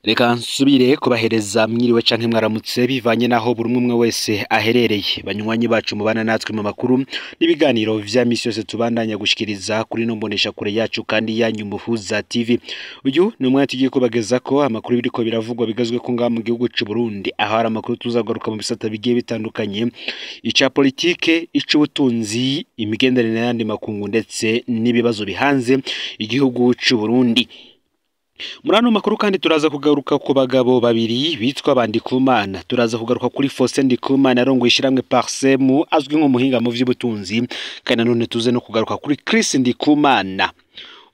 Reka nsubire kubahereza mwiriwe canke mwaramutse bivanye naho buri umwe wese aherereye. Banywanyi bacu mubana natwe mu makuru n'ibiganiro vya misi yose tubandanya gushikiriza kuri no mbonesha kure yacu kandi yanyu Muhuza TV. Uyu ni umwanya tugiye kubageza ko amakuru biriko biravugwa bigazwe ko ngaha mu gihugu c'u Burundi, aho hari amakuru tuzagaruka mu bisata bigiye bitandukanye, ica politike, ic'ubutunzi, imigenderanire n'andi makungu ndetse n'ibibazo bihanze igihugu c'u Burundi. Murano makuru kandi turaza kugaruka ku bagabo babiri bitwa Bandikumana. Turaza kugaruka kuri Faustin Ndikumana arongoye ishiramwe Parsem azwi nk'umuhinga mu vy'ubutunzi, kandi nanone tuze no kugaruka kuri Chris Ndikumana,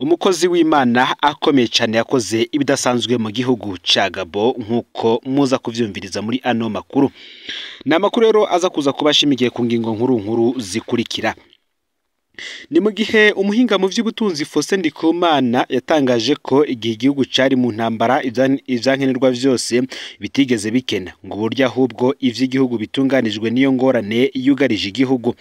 umukozi w'Imana akomeye cyane yakoze ibidasanzwe mu gihugu ca Gabon, nkuko muza kuvyumviriza muri ano makuru. Na makuru rero aza kuza kubashimikiye ku ngingo nkuru zikurikira. Ni mu gihe umuhinga mu vy'ubutunzi Faustin Ndikumana yatangaje ko igihe igihugu cari mu ntambara ivyankenerwa vyose bitigeze bikena, ngo burya ahubwo ivy'igihugu bitunganijwe niyo ngorane yugarije igihugu.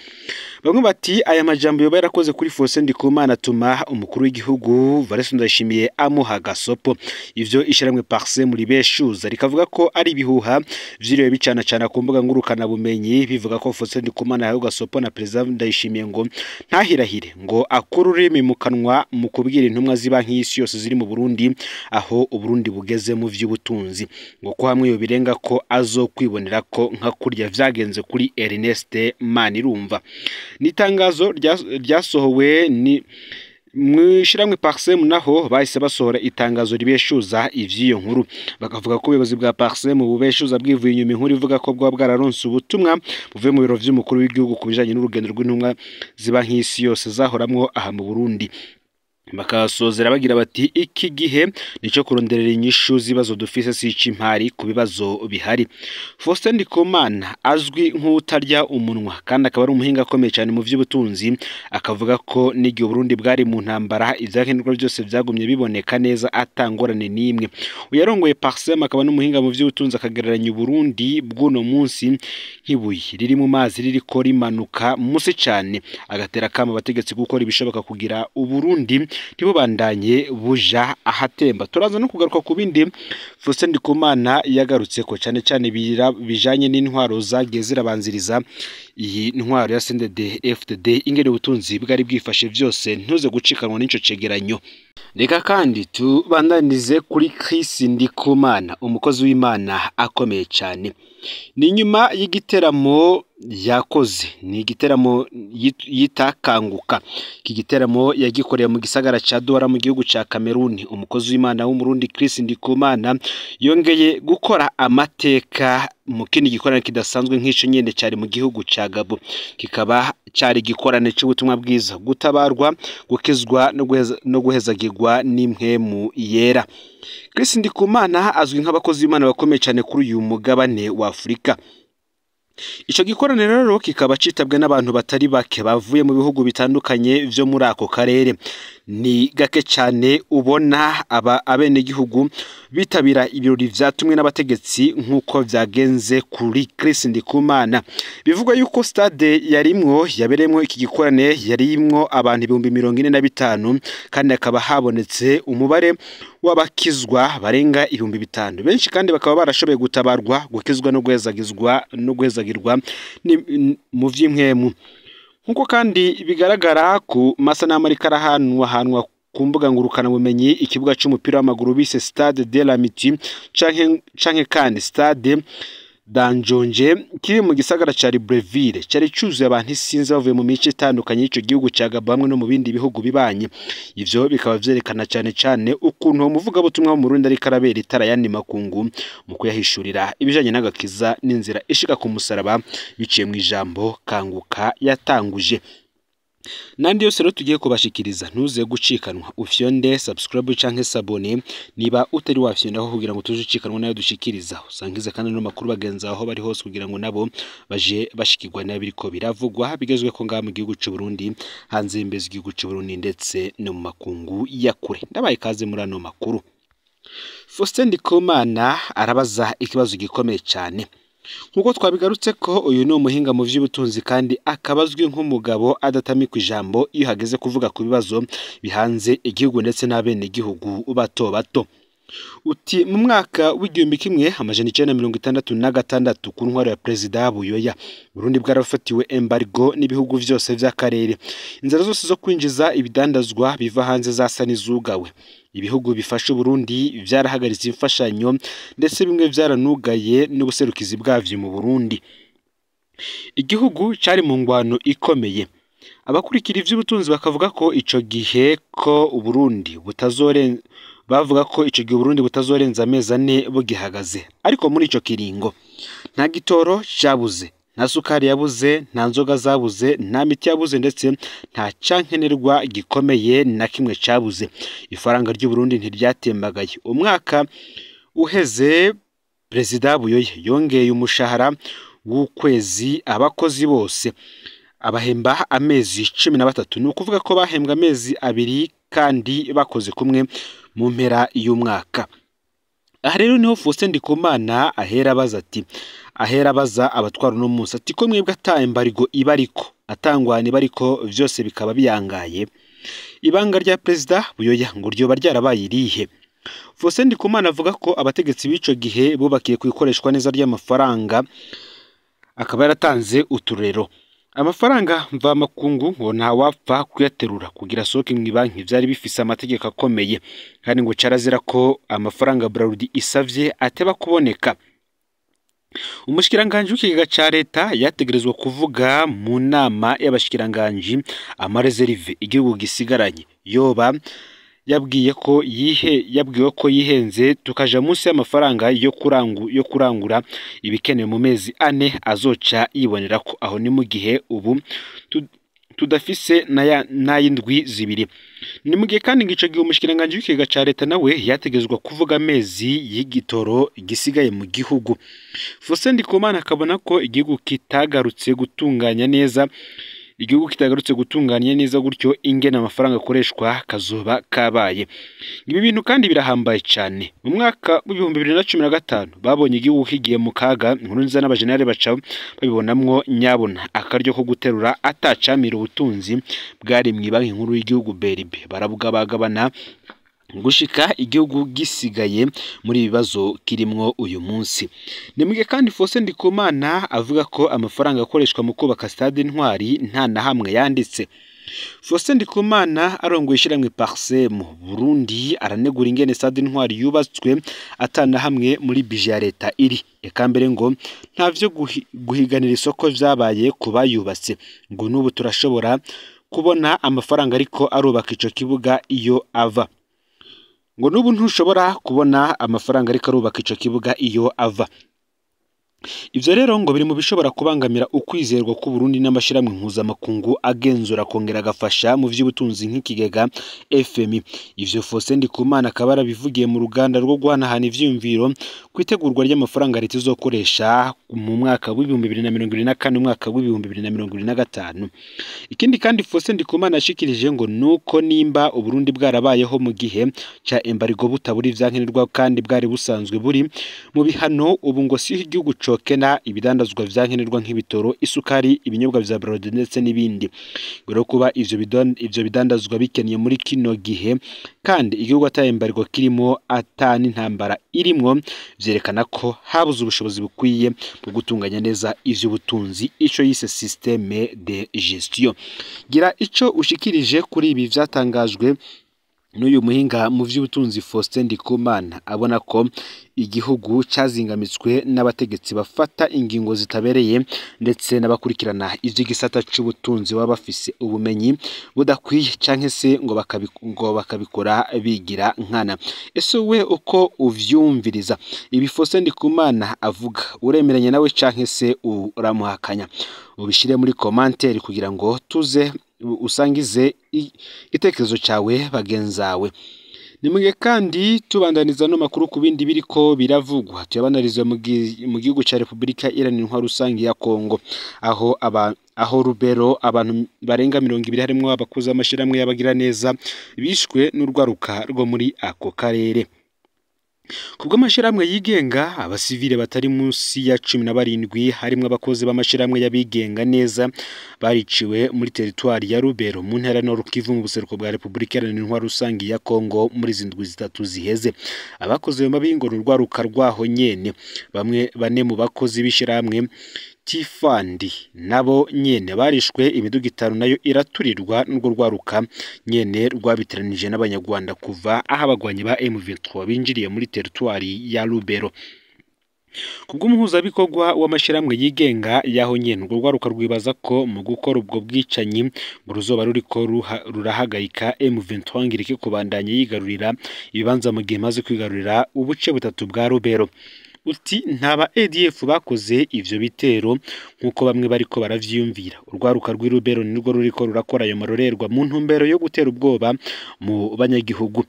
Bamwe bati aya majambo yoba yarakoze kuri Faustin Ndikumana atuma umukuru w'igihugu Valentin Ndayishimiye amuha gasopo. Ivyo ishiramwe Parsem ribeshuza rikavuga ko ari ibihuha vyiriwe bicana cana ku mbuga ngurukana bumenyi, bivuga ko Faustin Ndikumana yahawe gasopo na President Ndayishimiye ngo ntahirahire, ngo akururimi mu kanwa mu kubwira intumwa z'ibanki y'isi yose ziri mu Burundi aho Uburundi bugeze mu vy'ubutunzi, ngo ko hamwe yo birenga ko azokwibonera ko nka kurya vyagenze kuri Ernest Manirumva. Nitangazo ryasohowe ni mwishiramwe Parsem, naho bahise basohora itangazo ribeshuza ivyiyo nkuru, bakavuga ko ubuyobozi bwa Parsem bubeshuza bwivuye inyuma inkuru ivuga ko bwa bwararonse ubutumwa buvuye mu biro vy'umukuru w'igihugu kubijanye n'urugendo rw'intumwa ziba nk'isi yose zahoramwo aha mu Burundi. Bakasozera bagira bati iki gihe nico kuronderera inyishu zibazo dufise sica impari ku bibazo bihari. Faustin Ndikumana azwi nk'utarya umunwa kandi akaba ari umuhinga akomeye cyane mu vy'ubutunzi, akavuga ko n'igihe Burundi bwari mu ntambara ivyankenerwa byose vyagumye biboneka neza atangorane n'imwe. Uyarongoye Parsem akaba n'umuhinga mu vy'ubutunzi, akagereranya Burundi bw'uno munsi nk'ibuye riri mu mazi ririko rimanuka musi cyane, agatera kama abategetsi gukora ibishoboka kugira Uburundi ntibubandanye buja ahatemba. Turaza no kugaruka ku bindi Faustin Ndikumana yagarutse ko cyane cyane bijanye n'intwaro zagiye zirabanziriza iyi ntwaro ya CNDD FDD, ingene ubutunzi bwari bwifashe vyose ntuze gucikanwa n'ico cegeranyo. Reka kandi tubandanize kuri Chris Ndikumana, umukozi w'Imana akomeye cyane. Ni nyuma y'igiteramo yakoze, ni igiteramo yita Kanguka. Iki giteramo yagikoreye mu gisagara ca Douala mu gihugu ca Cameroon. Umukozi w'Imana w'umurundi Chris Ndikumana yongeye gukora amateka mu kindi gikorane kidasanzwe nk'ico nyene cari mu gihugu ca Gabon, kikaba cari gikorane c'ubutumwa bwiza, gutabarwa, gukizwa no guhezagirwa n'impwemu yera. Chris Ndikumana azwi nk'abakozi b'Imana bakomeye cyane kuri uyu mugabane wa Afrika. Ico gikorane rero kikaba citabwe n'abantu batari bake bavuye mu bihugu bitandukanye vyo muri ako karere. Ni gake cyane ubona abene gihugu bitabira ibirori vyatumwe n'abategetsi nkuko vyagenze kuri Chris Ndikumana. Bivugwa yuko stade yarimwo yaberemwo iki gikorane yarimwo abantu 45,000, kandi akaba habonetse umubare w'abakizwa barenga 5,000. Benshi kandi bakaba barashoboye gutabarwa, gukizwa no guhezagirwa mu vy'impwemu. Nkuko kandi bigaragara ku masanamu ariko arahanwa ku mbuga ngurukana bumenyi, ikibuga c'umupira w'amaguru bise Stade de l'Amitié canke kandi Stade Danjonje kiri mu gisagara ca Libreville cari cuzuye abantu isinzi bavuye mu mice itandukanye y'ico gihugu ca Gabon hamwe no mu bindi bihugu bibanye. Ivyo bikaba vyerekana cyane ukuntu umuvuga butumwa mu Burundi ariko arabera itara yandi makungu mu kuyahishurira ibijanye n'agakiza n'inzira ishika ku musaraba biciye mu ijambo Kanguka yatanguje. Nandi yose rero tugiye kubashikiriza ntuze gucikanwa, ufyonde subscribe canke sabone niba utari wafyondaho kugira ngo tuje ucikanwa nayo dushikiriza. Usangize kandi no makuru bagenza aho bari hose kugira ngo nabo baje bashikirwa nayo biriko biravugwa bigezwe ko ngaha mu gihugu c'u Burundi, hanze y'imbezi igihugu c'u Burundi ndetse no mu makungu ya kure. Ndabaye kaze muri ano makuru. Faustin Ndikumana arabaza ikibazo gikomeye cyane. Nkuko twabigarutse ko uyu ni umuhinga mu vy'ubutunzi kandi akabazwi nk'umugabo adatamikwa ijambo iyo hageze kuvuga ku bibazo bihanze igihugu ndetse n'abene igihugu bato bato. uti mu mwaka w'igihumbi kimwe amajana 1966 ku ntwaro ya Perezida Buyoya Burundi bwarafatiwe embargo n'ibihugu byose by'akarere. Inzira zose zo kwinjiza ibidandazwa biva hanze zasa n'izugawe. Ibihugu bifasha Burundi byarahagaritse imfashanyo ndetse bimwe byaranugaye n'ubuserukizi bwavyo mu Burundi. Igihugu cyari mu ngwano ikomeye. Abakurikira ivy'ubutunzi bakavuga ko ico gihe ko Uburundi butazorenza amezi 4 bugihagaze. Ariko muri ico kiringo nta gitoro cyabuze, nta sukari yabuze, nta nzoga zabuze, nta miti yabuze ndetse nta cankenerwa gikomeye na kimwe cyabuze. Ifaranga ry'u Burundi ntiryatembagaye. Umwaka uheze Perezida Buyoya yongeye umushahara w'ukwezi abakozi bose abahemba amezi 13. Ni ukuvuga ko bahembwa amezi 2 kandi bakoze kumwe mu mpera y'umwaka. Aha rero niho Faustin Ndikumana ahera abaza abatwara no munsi ati ko mwebwe atayembargo ibariko atangwana ibariko byose bikaba biyangaye. Ibanga rya Perezida Buyoya ngo ryo baryarabaye irihe? Faustin Ndikumana avuga ko abategetsi b'ico gihe bubakiye kwikoreshwa neza ry'amafaranga akaba yaratanze uturero. Amafaranga mva makungu ngo nta wapfa kuyaterura kugira soke mu banki byari bifise amategeko akomeye kandi ngo carazira ko amafaranga Braludi isavye ateba kuboneka. Umushikiranganje w'ikigega ca leta yategerezwa kuvuga mu nama y'abashikiranganje amareserve igihugu gisigaranye. Yoba yabwiwe ko yihenze tukaja munsi y'amafaranga yo kurangura ibikenewe mu mezi 4 azoca yibonera ko aho ni mu gihe ubu tudafise n'ayindwi zibiri. Ni mu gihe kandi ngico gihe umushikiranganje w'ikigega ca leta nawe yategezwa kuvuga amezi y'igitoro gisigaye mu gihugu. Faustin Ndikumana akabona ko igihugu kitagarutse gutunganya neza gutyo ingene amafaranga akoreshwa kazoba kabaye. Ibi bintu kandi birahambaye cyane. Mu mwaka wa 2015 babonye igihugu kigiye mu kaga, Nkurunziza n'abajenerali baca babibonamwo nyabona akaryo ko guterura atacamira ubutunzi bwari mu banki nkuru y'igihugu BRB. Barabugabagabana gushika igihugu gisigaye muri bibazo kirimwo uyu munsi. Nimuge kandi Faustin Ndikumana avuga ko amafaranga akoreshwa mu kubaka stade Intwari nta na hamwe yanditse. Faustin Ndikumana arongoye ishiramwe Parsem Burundi aranegura ingene stade Intwari yubatswe atana hamwe muri bije ya leta iri. Eka mbere ngo ntavyo guhiganira isoko vyabaye kuba yubatse. Ngo nubu turashobora kubona amafaranga ariko arubaka ico kibuga iyo ava. Ngo nubu ntushobora kubona amafaranga ariko arubaka ico kibuga iyo ava. Ivyo rero ngo biri mu bishobora kubangamira ukwizerwa ku Burundi n'amashiramwe mpuzamakungu agenzura kongera agafasha mu vy'ubutunzi nk'ikigega FMI. Ivyo Faustin Ndikumana akaba bivugiye mu ruganda rwo guhanahana ivyumviro kwitegurwa ry'amafaranga leta izokoresha mu mwaka wa 2024 umwaka wa 2025. Ikindi kandi Faustin Ndikumana ashikirije ngo nuko nimba Uburundi bwarabayeho mu gihe ca embargo butaburi ivyankenerwa kandi bwari busanzwe buri mu bihano, ubu ngo si igihugu cokena ibidandazwa vyankenerwa nk'ibitoro, isukari, ibinyobwa vya Braludi ndetse n'ibindi. Ngo kuba ivyo bidandazwa bikeniye muri kino gihe kandi igihugu atayembargo kirimo atani ntambara irimwo vyerekana ko habuze ubushobozi bukwiye bwo gutunganya neza ivy'ubutunzi, ico yise système de gestion. Gira ico ushikirije kuri ibi vyatangajwe n'uyu muhinga mu vy'ubutunzi Faustin Ndikumana abona ko igihugu cazingamitswe n'abategetsi bafata ingingo zitabereye ndetse n'abakurikirana ivy'igisata c'ubutunzi baba bafise ubumenyi budakwiye canke se ngo bakabikora bigira nkana. Ese we uko uvyumviriza ibi Faustin Ndikumana avuga, uremeranya nawe canke se uramuhakanya? Ubishire muri commentaire kugira ngo tuze usangize igitekerezo cyawe bagenzawe. Nimuge kandi tubandaniza no makuru ku bindi biriko biravugwa. Tuyabanariza mu gihugu ca Republika Iharanira Intwaro Rusangi ya Kongo, aho Rubero abantu barenga 200 harimo abakuza amashiramwe y'abagira neza bishwe n'urwaruka rwo muri ako karere. Kubw'amashirahamwe yigenga abasivile batari munsi ya 17 harimo abakozi b'amashirahamwe y'abigenga neza bariciwe muri teritwari ya Rubero mu ntara no Kivu mu buseruko bwa Republika Iharanira Rusangi ya Kongo muri zindwi zitatu ziheze. Abakozi b'amabingoro rwaruka rwaho nyene bane mu bakozi b'ishirahamwe Tifandi nabo nyene barishwe, imiduga 5 nayo iraturirwa n'urwo rwaruka nyene rwabitiranije n'abanyarwanda kuva aho abagwanyi ba M23 binjiriye muri teritwari ya Rubero. Kubw'umuhuzabikorwa w'amashirahamwe yigenga yaho nyene urwo rwaruka rwibaza ko mu gukora ubwo bwicanyi ngo ruzoba ruriko rurahagarika M23 ngirike kubandanya yigarurira ibibanza mu gihe maze kwigarurira ubuce butatu bwa Rubero. Uti ntaba ADF bakoze ivyo bitero nkuko bamwe bariko baravyiyumvira. Urwaruka rw'Irubero nirwo ruriko rurakora ayo marorerwa mu ntumbero yo gutera ubwoba mu banyagihugu.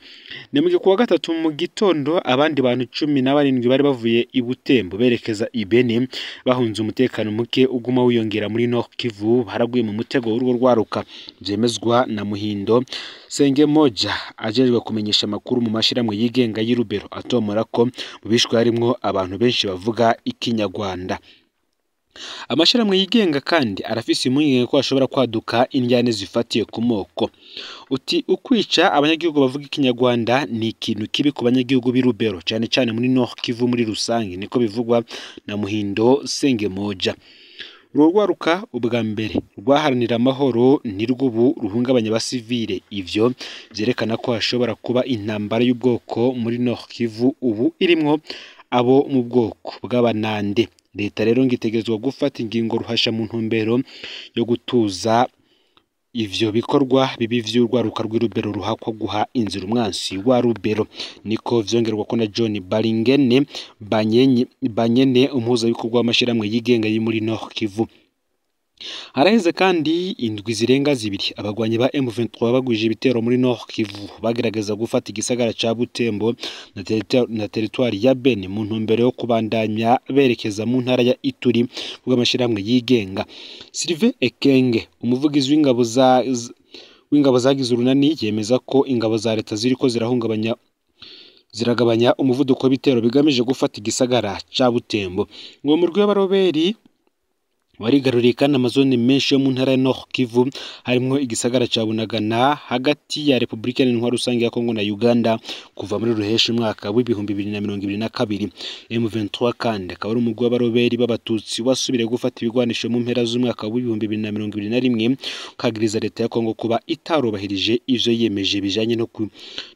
Nemuje kuwa gatatu mu gitondo abandi bantu 17 bari bavuye i Butembo berekeza i Beni bahunze umutekano muke uguma wiyongera muri Nord Kivu haraguye mu mutego w'urwo rwaruka. Vyemezwa na Muhindo Senge Moja ajejwe kumenyesha makuru mu mashiramwe yigenga y'Irubero atomora ko mu bishwe harimwo abantu benshi bavuga ikinyarwanda. Amashiramwe yigenga kandi arafise impungenge ko ashobora kwaduka indyane zifatiye ku moko. Uti ukwica abanyagihugu bavuga ikinyarwanda ni ikintu kibi ku banyagihugu b'Irubero cyane cyane muri Nord Kivu muri rusange, niko bivugwa na Muhindo Senge Moja. Rwaruka ubwa mbere rwaharanira amahoro nirwubu ruhungabanya abasivile, ivyo vyerekana ko hashobora kuba intambara y'ubwoko muri Nord Kivu ubu irimwo abo mu bwoko bw'abanande. Leta rero ngitegerezwa gufata ingingo ruhasha mu ntumbero yo gutuza ivyo bikorwa bibi vy'urwaruka rw'Irubero ruhakwa guha inzira umwansi wa Rubero. Niko vyongerwa ko na John Balingene Banyene umuhuzabikorwa w'amashiramwe yigenga yi muri Nord Kivu. Haraheze kandi indwi zirenga zibiri abagwanyi ba M23 bagwije ibitero muri Nord Kivu bagerageza gufata igisagara ca Butembo na teritwari ya Beni mu ntumbero yo kubandanya berekeza mu ntara ya Ituri bw'amashiramwe yigenga. Sylvain Ekenge umuvugizi w'ingabo zagize urunani yemeza ko ingabo za leta ziriko ziragabanya umuvuduko w'ibitero bigamije gufata igisagara ca Butembo. Ngo mu rw'abaroberi warigaruriye kandi amazone menshi yo mu ntara ya Nord Kivu harimo igisagara ca Bunagana hagati ya Republika Iharanira Rusangi ya Kongo na Uganda kuva muri ruheshi umwaka w'2022. M23 kandi akaba ari umugwi w'abaroberi b'abatutsi wasubire gufata ibigwanisho mu mpera z'umwaka w'2021 kagiriza leta ya Kongo kuba itarubahirije ivyo yemeje bijanye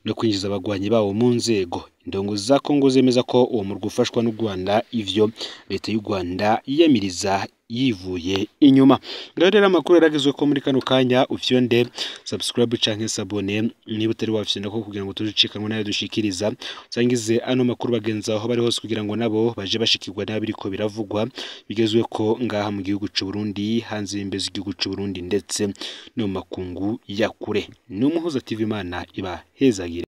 no kwinjiza abagwanyi bawo mu nzego. Indongo za Kongo zemeza ko uwo murwi ufashwa n'u Rwanda, ivyo leta y'u Rwanda yiyamiriza yivuye inyuma. Rero amakuru yaragezwe ko muri kano kanya ufyonde subscribe canke sabone niba utari wafyonda ko kugira ngo tuzicikanwe nayo dushikiriza sangize ano makuru bagenza aho bari hose kugira ngo nabo baje bashikirwa n'abiriko biravugwa bigezwe ko ngaha mu gihugu c'u Burundi hanze imbezi igihugu c'u Burundi ndetse no makungu ya kure. N'umuhuza TV Imana iba hezagire.